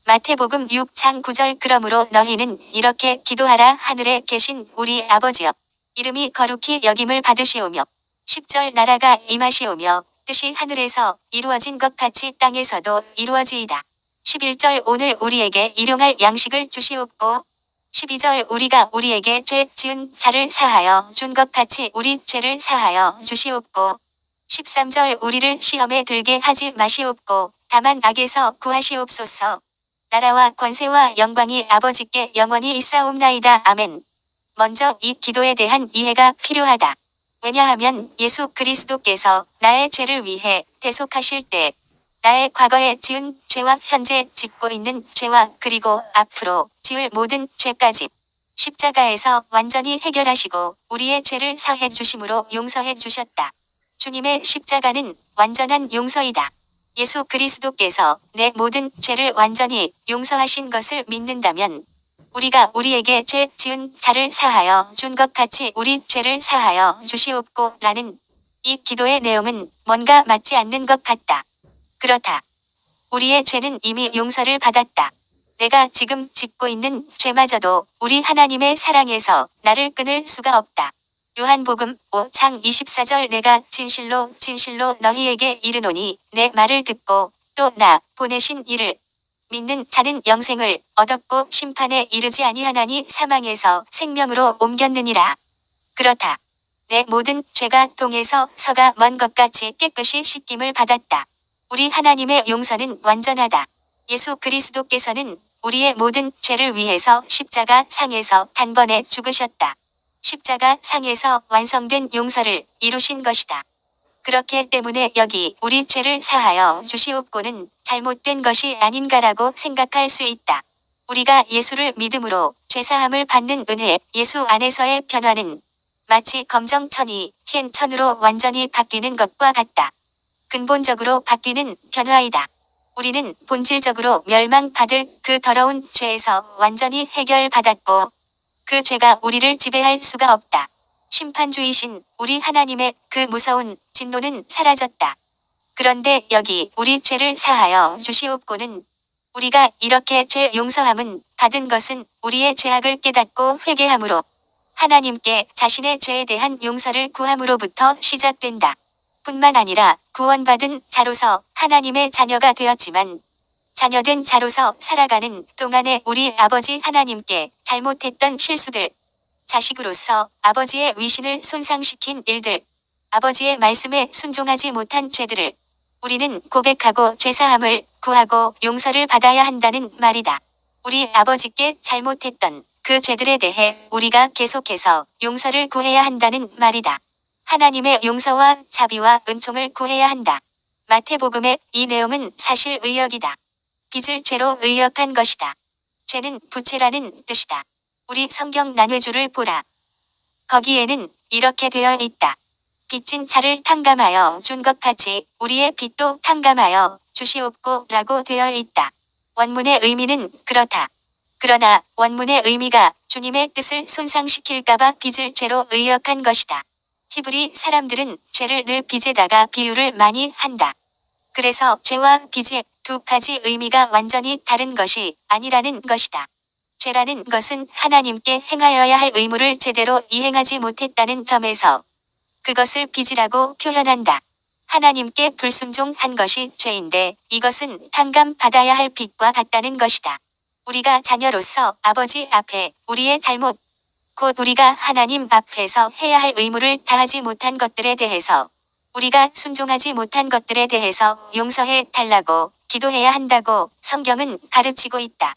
마태복음 6장 9절 그러므로 너희는 이렇게 기도하라. 하늘에 계신 우리 아버지여, 이름이 거룩히 여김을 받으시오며 10절 나라가 임하시오며 뜻이 하늘에서 이루어진 것 같이 땅에서도 이루어지이다. 11절 오늘 우리에게 일용할 양식을 주시옵고 12절 우리가 우리에게 죄 지은 자를 사하여 준 것 같이 우리 죄를 사하여 주시옵고 13절 우리를 시험에 들게 하지 마시옵고 다만 악에서 구하시옵소서. 나라와 권세와 영광이 아버지께 영원히 있사옵나이다. 아멘. 먼저 이 기도에 대한 이해가 필요하다. 왜냐하면 예수 그리스도께서 나의 죄를 위해 대속하실 때 나의 과거에 지은 죄와 현재 짓고 있는 죄와 그리고 앞으로 지을 모든 죄까지 십자가에서 완전히 해결하시고 우리의 죄를 사해 주심으로 용서해 주셨다. 주님의 십자가는 완전한 용서이다. 예수 그리스도께서 내 모든 죄를 완전히 용서하신 것을 믿는다면 우리가 우리에게 죄 지은 자를 사하여 준 것 같이 우리 죄를 사하여 주시옵고 라는 이 기도의 내용은 뭔가 맞지 않는 것 같다. 그렇다. 우리의 죄는 이미 용서를 받았다. 내가 지금 짓고 있는 죄마저도 우리 하나님의 사랑에서 나를 끊을 수가 없다. 요한복음 5장 24절 내가 진실로 진실로 너희에게 이르노니 내 말을 듣고 또 나 보내신 이를 믿는 자는 영생을 얻었고 심판에 이르지 아니하나니 사망에서 생명으로 옮겼느니라. 그렇다. 내 모든 죄가 동에서 서가 먼 것 같이 깨끗이 씻김을 받았다. 우리 하나님의 용서는 완전하다. 예수 그리스도께서는 우리의 모든 죄를 위해서 십자가 상에서 단번에 죽으셨다. 십자가 상에서 완성된 용서를 이루신 것이다. 그렇기 때문에 여기 우리 죄를 사하여 주시옵고는 잘못된 것이 아닌가라고 생각할 수 있다. 우리가 예수를 믿음으로 죄사함을 받는 은혜, 예수 안에서의 변화는 마치 검정천이 흰 천으로 완전히 바뀌는 것과 같다. 근본적으로 바뀌는 변화이다. 우리는 본질적으로 멸망받을 그 더러운 죄에서 완전히 해결받았고 그 죄가 우리를 지배할 수가 없다. 심판주이신 우리 하나님의 그 무서운 진노는 사라졌다. 그런데 여기 우리 죄를 사하여 주시옵고는 우리가 이렇게 죄 용서함은 받은 것은 우리의 죄악을 깨닫고 회개함으로 하나님께 자신의 죄에 대한 용서를 구함으로부터 시작된다. 뿐만 아니라 구원받은 자로서 하나님의 자녀가 되었지만 자녀된 자로서 살아가는 동안에 우리 아버지 하나님께 잘못했던 실수들, 자식으로서 아버지의 위신을 손상시킨 일들, 아버지의 말씀에 순종하지 못한 죄들을 우리는 고백하고 죄사함을 구하고 용서를 받아야 한다는 말이다. 우리 아버지께 잘못했던 그 죄들에 대해 우리가 계속해서 용서를 구해야 한다는 말이다. 하나님의 용서와 자비와 은총을 구해야 한다. 마태복음의 이 내용은 사실 의역이다. 빚을 죄로 의역한 것이다. 죄는 부채라는 뜻이다. 우리 성경 난회주를 보라. 거기에는 이렇게 되어 있다. 빚진 자를 탕감하여 준 것 같이 우리의 빚도 탕감하여 주시옵고 라고 되어 있다. 원문의 의미는 그렇다. 그러나 원문의 의미가 주님의 뜻을 손상시킬까봐 빚을 죄로 의역한 것이다. 히브리 사람들은 죄를 늘 빚에다가 비유를 많이 한다. 그래서 죄와 빚의 두 가지 의미가 완전히 다른 것이 아니라는 것이다. 죄라는 것은 하나님께 행하여야 할 의무를 제대로 이행하지 못했다는 점에서 그것을 빚이라고 표현한다. 하나님께 불순종한 것이 죄인데 이것은 탕감받아야 할 빚과 같다는 것이다. 우리가 자녀로서 아버지 앞에 우리의 잘못, 곧 우리가 하나님 앞에서 해야 할 의무를 다하지 못한 것들에 대해서 우리가 순종하지 못한 것들에 대해서 용서해 달라고 기도해야 한다고 성경은 가르치고 있다.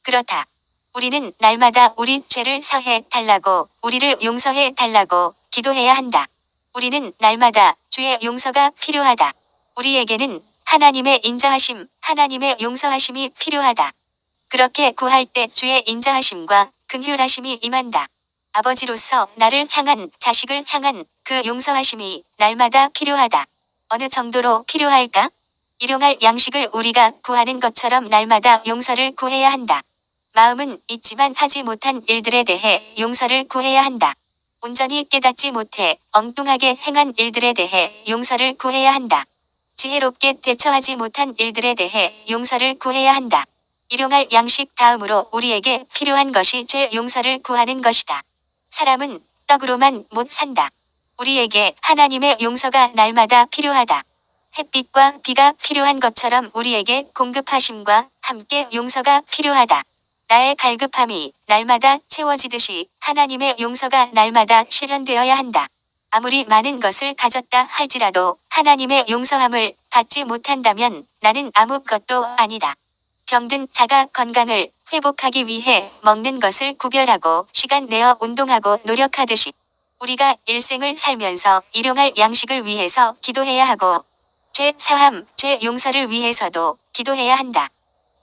그렇다. 우리는 날마다 우리 죄를 사해 달라고 우리를 용서해 달라고 기도해야 한다. 우리는 날마다 주의 용서가 필요하다. 우리에게는 하나님의 인자하심, 하나님의 용서하심이 필요하다. 그렇게 구할 때 주의 인자하심과 긍휼하심이 임한다. 아버지로서 나를 향한 자식을 향한 그 용서하심이 날마다 필요하다. 어느 정도로 필요할까? 일용할 양식을 우리가 구하는 것처럼 날마다 용서를 구해야 한다. 마음은 있지만 하지 못한 일들에 대해 용서를 구해야 한다. 온전히 깨닫지 못해 엉뚱하게 행한 일들에 대해 용서를 구해야 한다. 지혜롭게 대처하지 못한 일들에 대해 용서를 구해야 한다. 일용할 양식 다음으로 우리에게 필요한 것이 죄 용서를 구하는 것이다. 사람은 떡으로만 못 산다. 우리에게 하나님의 용서가 날마다 필요하다. 햇빛과 비가 필요한 것처럼 우리에게 공급하심과 함께 용서가 필요하다. 나의 갈급함이 날마다 채워지듯이 하나님의 용서가 날마다 실현되어야 한다. 아무리 많은 것을 가졌다 할지라도 하나님의 용서함을 받지 못한다면 나는 아무것도 아니다. 병든 자가 건강을 회복하기 위해 먹는 것을 구별하고 시간 내어 운동하고 노력하듯이 우리가 일생을 살면서 일용할 양식을 위해서 기도해야 하고 죄 사함, 죄 용서를 위해서도 기도해야 한다.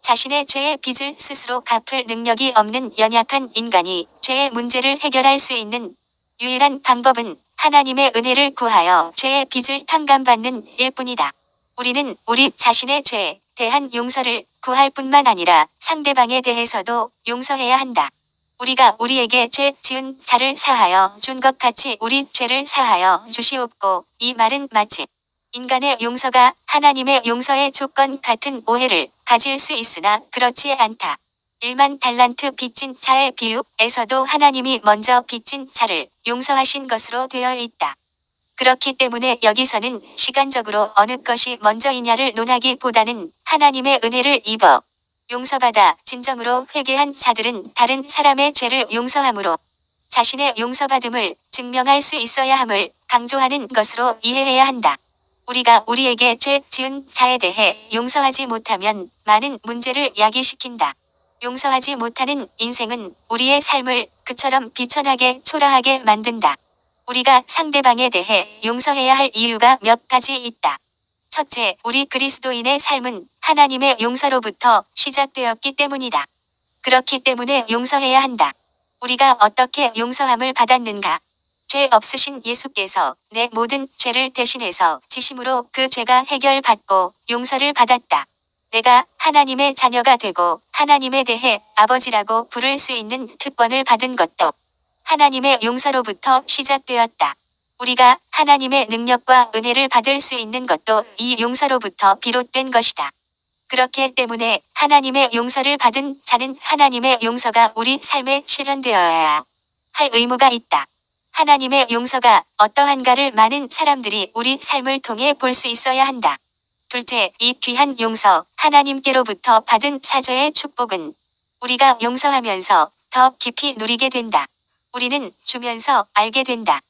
자신의 죄의 빚을 스스로 갚을 능력이 없는 연약한 인간이 죄의 문제를 해결할 수 있는 유일한 방법은 하나님의 은혜를 구하여 죄의 빚을 탕감받는 일뿐이다. 우리는 우리 자신의 죄에 대한 용서를 구할 뿐만 아니라 상대방에 대해서도 용서해야 한다. 우리가 우리에게 죄 지은 자를 사하여 준 것 같이 우리 죄를 사하여 주시옵고, 이 말은 마치 인간의 용서가 하나님의 용서의 조건 같은 오해를 가질 수 있으나 그렇지 않다. 1만 달란트 빚진 자의 비유에서도 하나님이 먼저 빚진 자를 용서하신 것으로 되어 있다. 그렇기 때문에 여기서는 시간적으로 어느 것이 먼저이냐를 논하기보다는 하나님의 은혜를 입어 용서받아 진정으로 회개한 자들은 다른 사람의 죄를 용서함으로 자신의 용서받음을 증명할 수 있어야 함을 강조하는 것으로 이해해야 한다. 우리가 우리에게 죄 지은 자에 대해 용서하지 못하면 많은 문제를 야기시킨다. 용서하지 못하는 인생은 우리의 삶을 그처럼 비천하게 초라하게 만든다. 우리가 상대방에 대해 용서해야 할 이유가 몇 가지 있다. 첫째, 우리 그리스도인의 삶은 하나님의 용서로부터 시작되었기 때문이다. 그렇기 때문에 용서해야 한다. 우리가 어떻게 용서함을 받았는가? 죄 없으신 예수께서 내 모든 죄를 대신해서 지심으로 그 죄가 해결받고 용서를 받았다. 내가 하나님의 자녀가 되고 하나님에 대해 아버지라고 부를 수 있는 특권을 받은 것도 하나님의 용서로부터 시작되었다. 우리가 하나님의 능력과 은혜를 받을 수 있는 것도 이 용서로부터 비롯된 것이다. 그렇기 때문에 하나님의 용서를 받은 자는 하나님의 용서가 우리 삶에 실현되어야 할 의무가 있다. 하나님의 용서가 어떠한가를 많은 사람들이 우리 삶을 통해 볼 수 있어야 한다. 둘째, 이 귀한 용서, 하나님께로부터 받은 사죄의 축복은 우리가 용서하면서 더 깊이 누리게 된다. 우리는 주면서 알게 된다.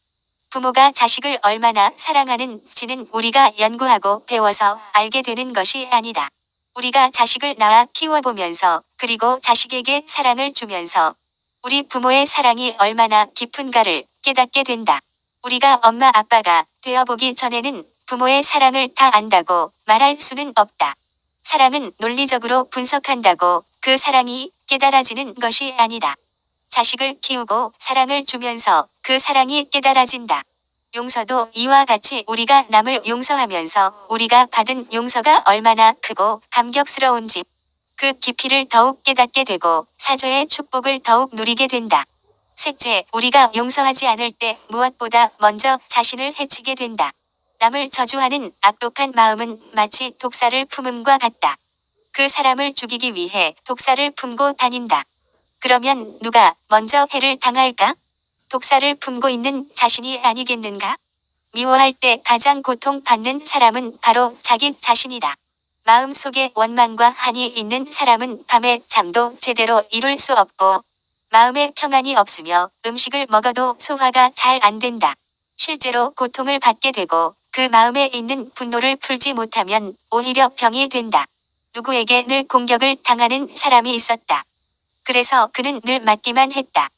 부모가 자식을 얼마나 사랑하는지는 우리가 연구하고 배워서 알게 되는 것이 아니다. 우리가 자식을 낳아 키워보면서 그리고 자식에게 사랑을 주면서 우리 부모의 사랑이 얼마나 깊은가를 깨닫게 된다. 우리가 엄마 아빠가 되어보기 전에는 부모의 사랑을 다 안다고 말할 수는 없다. 사랑은 논리적으로 분석한다고 그 사랑이 깨달아지는 것이 아니다. 자식을 키우고 사랑을 주면서 그 사랑이 깨달아진다. 용서도 이와 같이 우리가 남을 용서하면서 우리가 받은 용서가 얼마나 크고 감격스러운지 그 깊이를 더욱 깨닫게 되고 사죄의 축복을 더욱 누리게 된다. 셋째, 우리가 용서하지 않을 때 무엇보다 먼저 자신을 해치게 된다. 남을 저주하는 악독한 마음은 마치 독사를 품음과 같다. 그 사람을 죽이기 위해 독사를 품고 다닌다. 그러면 누가 먼저 해를 당할까? 독사를 품고 있는 자신이 아니겠는가? 미워할 때 가장 고통받는 사람은 바로 자기 자신이다. 마음속에 원망과 한이 있는 사람은 밤에 잠도 제대로 이룰 수 없고 마음에 평안이 없으며 음식을 먹어도 소화가 잘 안 된다. 실제로 고통을 받게 되고 그 마음에 있는 분노를 풀지 못하면 오히려 병이 된다. 누구에게 늘 공격을 당하는 사람이 있었다. 그래서 그는 늘 맞기만 했다.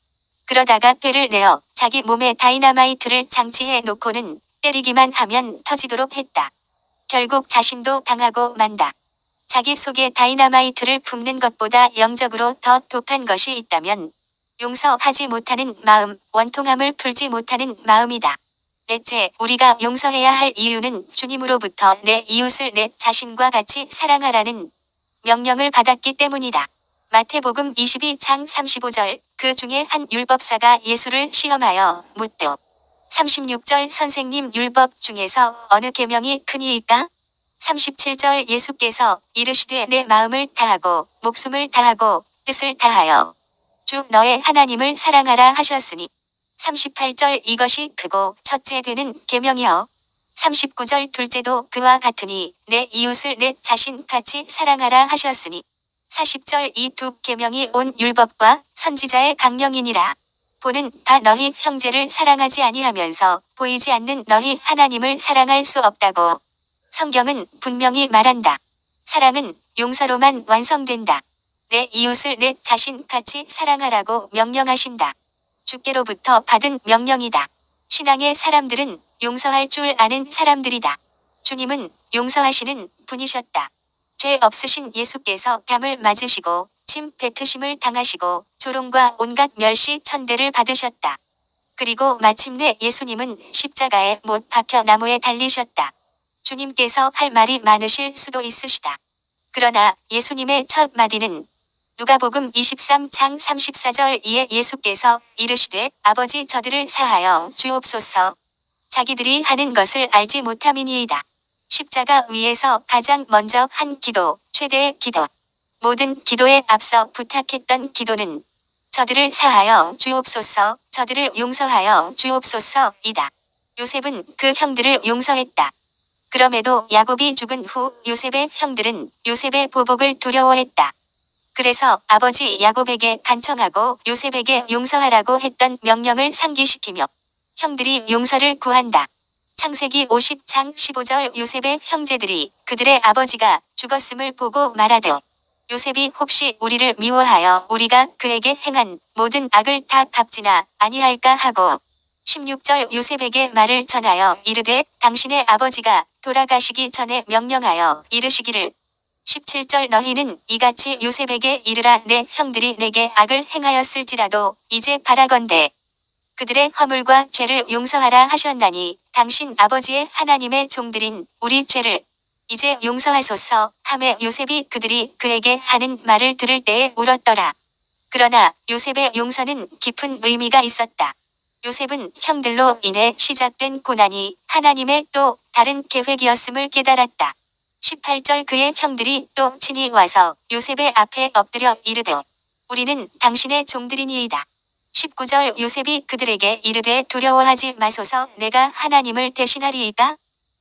그러다가 꾀를 내어 자기 몸에 다이나마이트를 장치해 놓고는 때리기만 하면 터지도록 했다. 결국 자신도 당하고 만다. 자기 속에 다이나마이트를 붓는 것보다 영적으로 더 독한 것이 있다면 용서하지 못하는 마음, 원통함을 풀지 못하는 마음이다. 넷째, 우리가 용서해야 할 이유는 주님으로부터 내 이웃을 내 자신과 같이 사랑하라는 명령을 받았기 때문이다. 마태복음 22장 35절, 그 중에 한 율법사가 예수를 시험하여 묻되 36절 선생님, 율법 중에서 어느 계명이 크니이까? 37절 예수께서 이르시되 내 마음을 다하고 목숨을 다하고 뜻을 다하여 주 너의 하나님을 사랑하라 하셨으니 38절 이것이 크고 첫째 되는 계명이여 39절 둘째도 그와 같으니 내 이웃을 내 자신 같이 사랑하라 하셨으니 40절 이 두 계명이 온 율법과 선지자의 강령이니라. 보는 바 너희 형제를 사랑하지 아니하면서 보이지 않는 너희 하나님을 사랑할 수 없다고. 성경은 분명히 말한다. 사랑은 용서로만 완성된다. 내 이웃을 내 자신 같이 사랑하라고 명령하신다. 주께로부터 받은 명령이다. 신앙의 사람들은 용서할 줄 아는 사람들이다. 주님은 용서하시는 분이셨다. 죄 없으신 예수께서 뺨을 맞으시고 침 뱉으심을 당하시고 조롱과 온갖 멸시 천대를 받으셨다. 그리고 마침내 예수님은 십자가에 못 박혀 나무에 달리셨다. 주님께서 할 말이 많으실 수도 있으시다. 그러나 예수님의 첫 마디는 누가복음 23장 34절 이에 예수께서 이르시되 아버지 저들을 사하여 주옵소서. 자기들이 하는 것을 알지 못함이니이다. 십자가 위에서 가장 먼저 한 기도, 최대의 기도. 모든 기도에 앞서 부탁했던 기도는 저들을 사하여 주옵소서, 저들을 용서하여 주옵소서이다. 요셉은 그 형들을 용서했다. 그럼에도 야곱이 죽은 후 요셉의 형들은 요셉의 보복을 두려워했다. 그래서 아버지 야곱에게 간청하고 요셉에게 용서하라고 했던 명령을 상기시키며 형들이 용서를 구한다. 창세기 50장 15절 요셉의 형제들이 그들의 아버지가 죽었음을 보고 말하되 요셉이 혹시 우리를 미워하여 우리가 그에게 행한 모든 악을 다 갚지나 아니할까 하고 16절 요셉에게 말을 전하여 이르되 당신의 아버지가 돌아가시기 전에 명령하여 이르시기를 17절 너희는 이같이 요셉에게 이르라 내 형들이 내게 악을 행하였을지라도 이제 바라건대 그들의 허물과 죄를 용서하라 하셨나니 당신 아버지의 하나님의 종들인 우리 죄를 이제 용서하소서 하매 요셉이 그들이 그에게 하는 말을 들을 때에 울었더라. 그러나 요셉의 용서는 깊은 의미가 있었다. 요셉은 형들로 인해 시작된 고난이 하나님의 또 다른 계획이었음을 깨달았다. 18절 그의 형들이 또 친히 와서 요셉의 앞에 엎드려 이르되 우리는 당신의 종들이니이다. 19절 요셉이 그들에게 이르되 두려워하지 마소서 내가 하나님을 대신하리이다.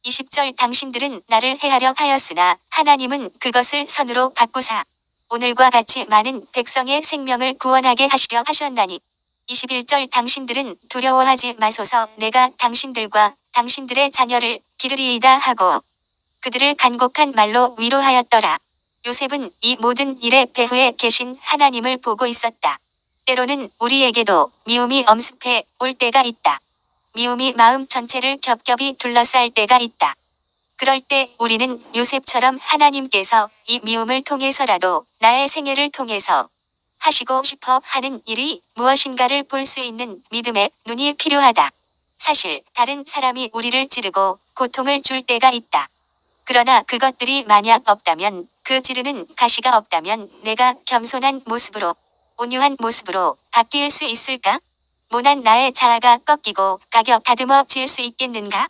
20절 당신들은 나를 해하려 하였으나 하나님은 그것을 선으로 바꾸사 오늘과 같이 많은 백성의 생명을 구원하게 하시려 하셨나니 21절 당신들은 두려워하지 마소서 내가 당신들과 당신들의 자녀를 기르리이다 하고 그들을 간곡한 말로 위로하였더라. 요셉은 이 모든 일의 배후에 계신 하나님을 보고 있었다. 때로는 우리에게도 미움이 엄습해 올 때가 있다. 미움이 마음 전체를 겹겹이 둘러쌀 때가 있다. 그럴 때 우리는 요셉처럼 하나님께서 이 미움을 통해서라도 나의 생애를 통해서 하시고 싶어 하는 일이 무엇인가를 볼 수 있는 믿음의 눈이 필요하다. 사실 다른 사람이 우리를 찌르고 고통을 줄 때가 있다. 그러나 그것들이 만약 없다면 그 찌르는 가시가 없다면 내가 겸손한 모습으로 온유한 모습으로 바뀔 수 있을까? 모난 나의 자아가 꺾이고 가격 다듬어질 수 있겠는가?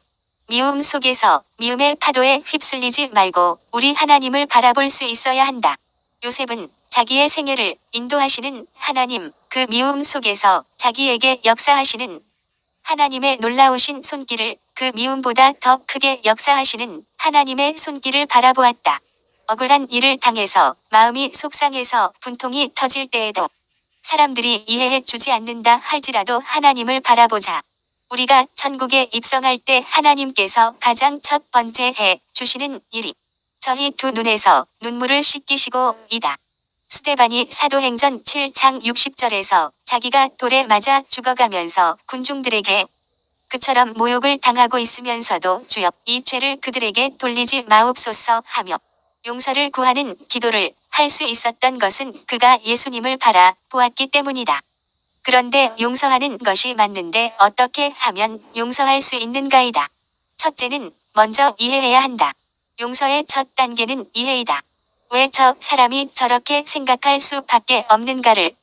미움 속에서 미움의 파도에 휩쓸리지 말고 우리 하나님을 바라볼 수 있어야 한다. 요셉은 자기의 생애를 인도하시는 하나님, 그 미움 속에서 자기에게 역사하시는 하나님의 놀라우신 손길을 그 미움보다 더 크게 역사하시는 하나님의 손길을 바라보았다. 억울한 일을 당해서 마음이 속상해서 분통이 터질 때에도 사람들이 이해해 주지 않는다 할지라도 하나님을 바라보자. 우리가 천국에 입성할 때 하나님께서 가장 첫 번째 해 주시는 일이 저희 두 눈에서 눈물을 씻기시고 이다. 스데반이 사도행전 7장 60절에서 자기가 돌에 맞아 죽어가면서 군중들에게 그처럼 모욕을 당하고 있으면서도 주여 이 죄를 그들에게 돌리지 마옵소서 하며 용서를 구하는 기도를 할 수 있었던 것은 그가 예수님을 바라보았기 때문이다. 그런데 용서하는 것이 맞는데 어떻게 하면 용서할 수 있는가이다. 첫째는 먼저 이해해야 한다. 용서의 첫 단계는 이해이다. 왜 저 사람이 저렇게 생각할 수밖에 없는가를,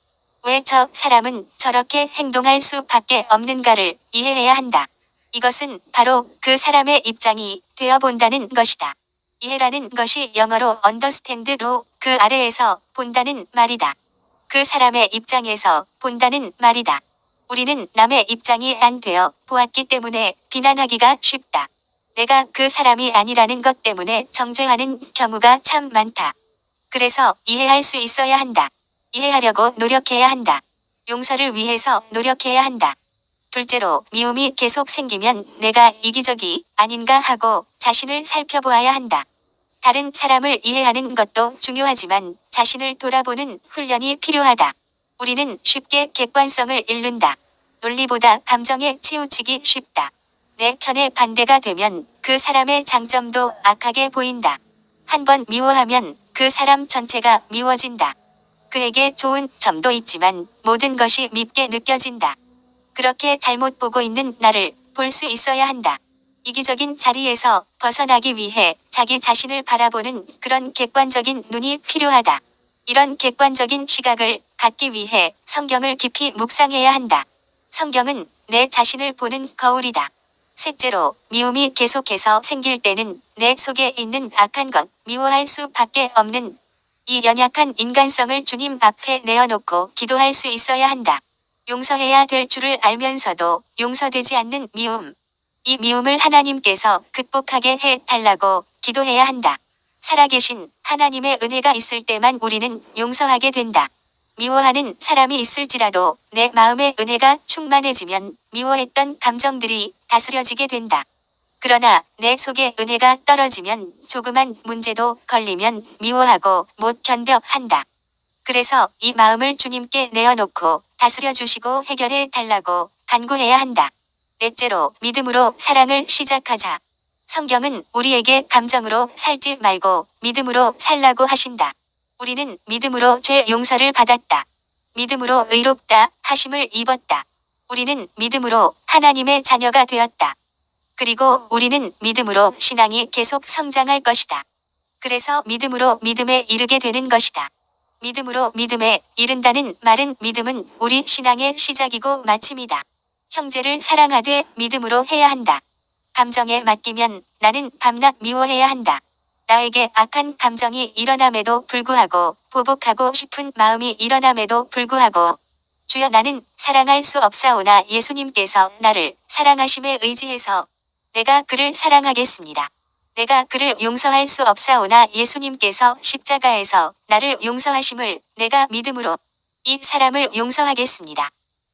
왜 저 사람은 저렇게 행동할 수밖에 없는가를 이해해야 한다. 이것은 바로 그 사람의 입장이 되어 본다는 것이다. 이해라는 것이 영어로 understand로 그 아래에서 본다는 말이다. 그 사람의 입장에서 본다는 말이다. 우리는 남의 입장이 안 되어 보았기 때문에 비난하기가 쉽다. 내가 그 사람이 아니라는 것 때문에 정죄하는 경우가 참 많다. 그래서 이해할 수 있어야 한다. 이해하려고 노력해야 한다. 용서를 위해서 노력해야 한다. 둘째로 미움이 계속 생기면 내가 이기적이 아닌가 하고 자신을 살펴보아야 한다. 다른 사람을 이해하는 것도 중요하지만 자신을 돌아보는 훈련이 필요하다. 우리는 쉽게 객관성을 잃는다. 논리보다 감정에 치우치기 쉽다. 내 편에 반대가 되면 그 사람의 장점도 악하게 보인다. 한번 미워하면 그 사람 전체가 미워진다. 그에게 좋은 점도 있지만 모든 것이 밉게 느껴진다. 그렇게 잘못 보고 있는 나를 볼 수 있어야 한다. 이기적인 자리에서 벗어나기 위해 자기 자신을 바라보는 그런 객관적인 눈이 필요하다. 이런 객관적인 시각을 갖기 위해 성경을 깊이 묵상해야 한다. 성경은 내 자신을 보는 거울이다. 셋째로 미움이 계속해서 생길 때는 내 속에 있는 악한 것 미워할 수밖에 없는 이 연약한 인간성을 주님 앞에 내어놓고 기도할 수 있어야 한다. 용서해야 될 줄을 알면서도 용서되지 않는 미움. 이 미움을 하나님께서 극복하게 해달라고 기도해야 한다. 살아계신 하나님의 은혜가 있을 때만 우리는 용서하게 된다. 미워하는 사람이 있을지라도 내 마음의 은혜가 충만해지면 미워했던 감정들이 다스려지게 된다. 그러나 내 속에 은혜가 떨어지면 조그만 문제도 걸리면 미워하고 못 견뎌 한다. 그래서 이 마음을 주님께 내어놓고 다스려 주시고 해결해 달라고 간구해야 한다. 넷째로 믿음으로 사랑을 시작하자. 성경은 우리에게 감정으로 살지 말고 믿음으로 살라고 하신다. 우리는 믿음으로 죄 용서를 받았다. 믿음으로 의롭다 하심을 입었다. 우리는 믿음으로 하나님의 자녀가 되었다. 그리고 우리는 믿음으로 신앙이 계속 성장할 것이다. 그래서 믿음으로 믿음에 이르게 되는 것이다. 믿음으로 믿음에 이른다는 말은 믿음은 우리 신앙의 시작이고 마침이다. 형제를 사랑하되 믿음으로 해야 한다. 감정에 맡기면 나는 밤낮 미워해야 한다. 나에게 악한 감정이 일어남에도 불구하고 보복하고 싶은 마음이 일어남에도 불구하고 주여 나는 사랑할 수 없사오나 예수님께서 나를 사랑하심에 의지해서 내가 그를 사랑하겠습니다. 내가 그를 용서할 수 없사오나 예수님께서 십자가에서 나를 용서하심을 내가 믿음으로 이 사람을 용서하겠습니다.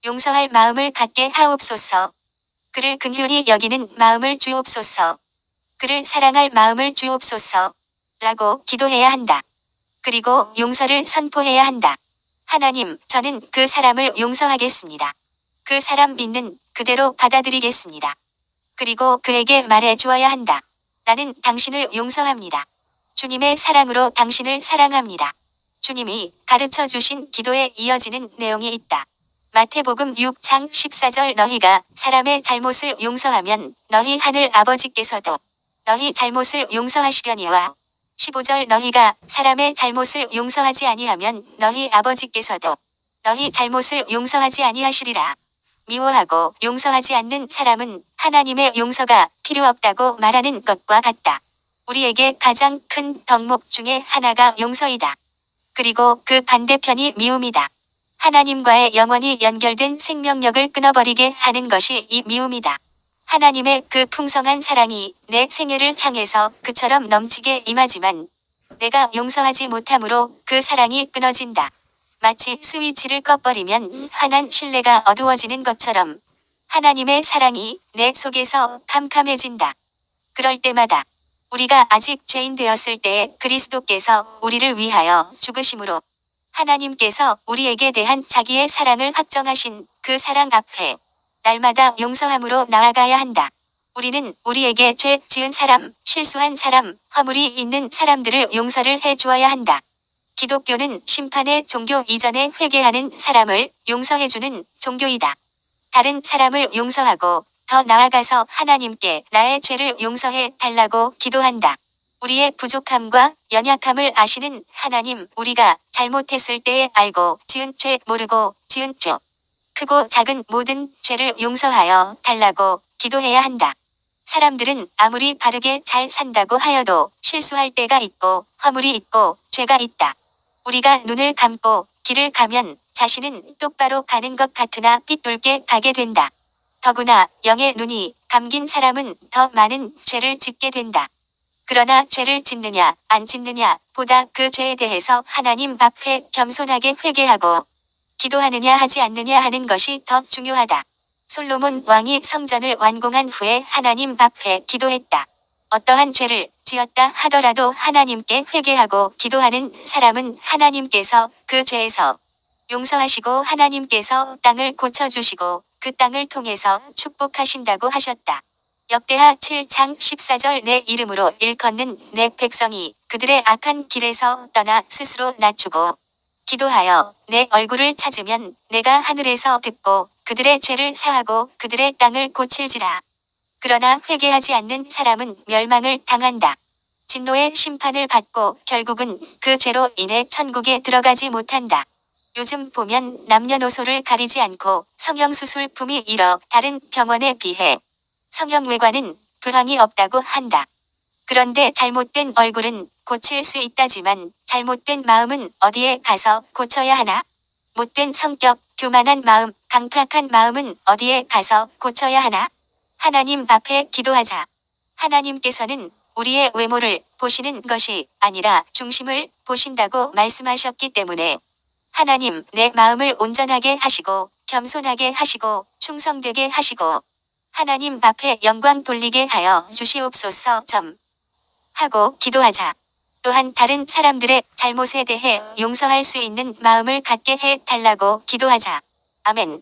용서할 마음을 갖게 하옵소서. 그를 긍휼히 여기는 마음을 주옵소서. 그를 사랑할 마음을 주옵소서. 라고 기도해야 한다. 그리고 용서를 선포해야 한다. 하나님, 저는 그 사람을 용서하겠습니다. 그 사람 믿는 그대로 받아들이겠습니다. 그리고 그에게 말해 주어야 한다. 나는 당신을 용서합니다. 주님의 사랑으로 당신을 사랑합니다. 주님이 가르쳐 주신 기도에 이어지는 내용이 있다. 마태복음 6장 14절 너희가 사람의 잘못을 용서하면 너희 하늘 아버지께서도 너희 잘못을 용서하시려니와 15절 너희가 사람의 잘못을 용서하지 아니하면 너희 아버지께서도 너희 잘못을 용서하지 아니하시리라. 미워하고 용서하지 않는 사람은 하나님의 용서가 필요 없다고 말하는 것과 같다. 우리에게 가장 큰 덕목 중에 하나가 용서이다. 그리고 그 반대편이 미움이다. 하나님과의 영원히 연결된 생명력을 끊어버리게 하는 것이 이 미움이다. 하나님의 그 풍성한 사랑이 내 생애를 향해서 그처럼 넘치게 임하지만 내가 용서하지 못함으로 그 사랑이 끊어진다. 마치 스위치를 꺼버리면 환한 실내가 어두워지는 것처럼 하나님의 사랑이 내 속에서 캄캄해진다. 그럴 때마다 우리가 아직 죄인 되었을 때에 그리스도께서 우리를 위하여 죽으심으로 하나님께서 우리에게 대한 자기의 사랑을 확정하신 그 사랑 앞에 날마다 용서함으로 나아가야 한다. 우리는 우리에게 죄 지은 사람, 실수한 사람, 허물이 있는 사람들을 용서를 해 주어야 한다. 기독교는 심판의 종교 이전에 회개하는 사람을 용서해주는 종교이다. 다른 사람을 용서하고 더 나아가서 하나님께 나의 죄를 용서해 달라고 기도한다. 우리의 부족함과 연약함을 아시는 하나님, 우리가 잘못했을 때에 알고 지은 죄 모르고 지은 죄 크고 작은 모든 죄를 용서하여 달라고 기도해야 한다. 사람들은 아무리 바르게 잘 산다고 하여도 실수할 때가 있고 허물이 있고 죄가 있다. 우리가 눈을 감고 길을 가면 자신은 똑바로 가는 것 같으나 삐뚤게 가게 된다. 더구나 영의 눈이 감긴 사람은 더 많은 죄를 짓게 된다. 그러나 죄를 짓느냐 안 짓느냐 보다 그 죄에 대해서 하나님 앞에 겸손하게 회개하고 기도하느냐 하지 않느냐 하는 것이 더 중요하다. 솔로몬 왕이 성전을 완공한 후에 하나님 앞에 기도했다. 어떠한 죄를 지었다 하더라도 하나님께 회개하고 기도하는 사람은 하나님께서 그 죄에서 용서하시고 하나님께서 땅을 고쳐주시고 그 땅을 통해서 축복하신다고 하셨다. 역대하 7장 14절 내 이름으로 일컫는 내 백성이 그들의 악한 길에서 떠나 스스로 낮추고 기도하여 내 얼굴을 찾으면 내가 하늘에서 듣고 그들의 죄를 사하고 그들의 땅을 고칠지라. 그러나 회개하지 않는 사람은 멸망을 당한다. 진노의 심판을 받고 결국은 그 죄로 인해 천국에 들어가지 못한다. 요즘 보면 남녀노소를 가리지 않고 성형수술품이 일어 다른 병원에 비해 성형외과는 불황이 없다고 한다. 그런데 잘못된 얼굴은 고칠 수 있다지만 잘못된 마음은 어디에 가서 고쳐야 하나? 못된 성격, 교만한 마음, 강팍한 마음은 어디에 가서 고쳐야 하나? 하나님 앞에 기도하자. 하나님께서는 우리의 외모를 보시는 것이 아니라 중심을 보신다고 말씀하셨기 때문에 하나님 내 마음을 온전하게 하시고 겸손하게 하시고 충성되게 하시고 하나님 앞에 영광 돌리게 하여 주시옵소서. 하고 기도하자. 또한 다른 사람들의 잘못에 대해 용서할 수 있는 마음을 갖게 해 달라고 기도하자. 아멘.